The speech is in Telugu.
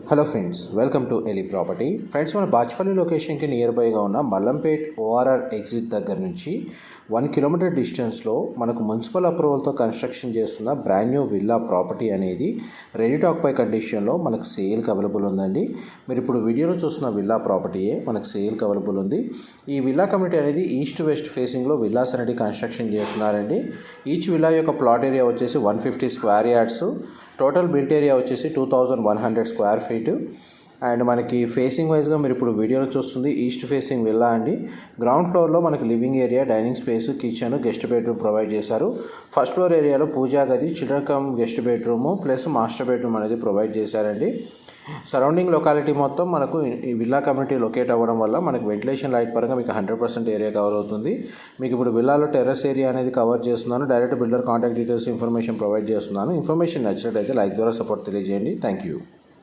హలో ఫ్రెండ్స్, వెల్కమ్ టు ఎలి ప్రాపర్టీ. ఫ్రెండ్స్, మన బాచ్పల్లి లొకేషన్కి నియర్ బైగా ఉన్న మల్లంపేట్ ఓఆర్ఆర్ ఎగ్జిట్ దగ్గర నుంచి 1 కిలోమీటర్ డిస్టెన్స్లో మనకు మున్సిపల్ అప్రూవల్తో కన్స్ట్రక్షన్ చేస్తున్న బ్రాండ్ న్యూ విల్లా ప్రాపర్టీ అనేది రెడీ టాక్ పై కండిషన్లో మనకు సేల్కి అవైలబుల్ ఉందండి. మీరు ఇప్పుడు వీడియోలో చూస్తున్న విల్లా ప్రాపర్టీయే మనకు సేల్కి అవైలబుల్ ఉంది. ఈ విల్లా కమ్యూనిటీ అనేది ఈస్ట్ వెస్ట్ ఫేసింగ్లో విల్లాస్ అనేది కన్స్ట్రక్షన్ చేస్తున్నారండి. ఈచ్ విల్లా యొక్క ప్లాట్ ఏరియా వచ్చేసి 150 square yards, total built area వచ్చేసి 2100 స్క్వేర్ ఫీట్. అండ్ మనకి ఫేసింగ్ వైజ్గా మీరు ఇప్పుడు వీడియోలో చూస్తుంది ఈస్ట్ ఫేసింగ్ విల్లా అండి. గ్రౌండ్ ఫ్లోర్లో మనకి living area, dining space, kitchen, guest bedroom provide చేశారు. ఫస్ట్ ఫ్లోర్ ఏరియాలో పూజా గది, children come guest bedroom plus master bedroom అనేది ప్రొవైడ్ చేశారండి. సరౌండింగ్ లొకాలిటీ మొత్తం మనకు ఈ విల్లా కమ్యూనిటీ లొకేట్ అవ్వడం వల్ల మనకు వెంటిలేషన్ లైట్ పరంగా మీకు 100% ఏరియా కవర్ అవుతుంది. మీకు ఇప్పుడు విల్లాలో టెర్రస్ ఏరియా అనేది కవర్ చేస్తున్నాను. Direct builder contact details information provide చేస్తున్నాను. ఇన్ఫర్మేషన్ నచ్చినట్లయితే లైక్ ద్వారా సపోర్ట్ తెలియజేయండి. Thank you.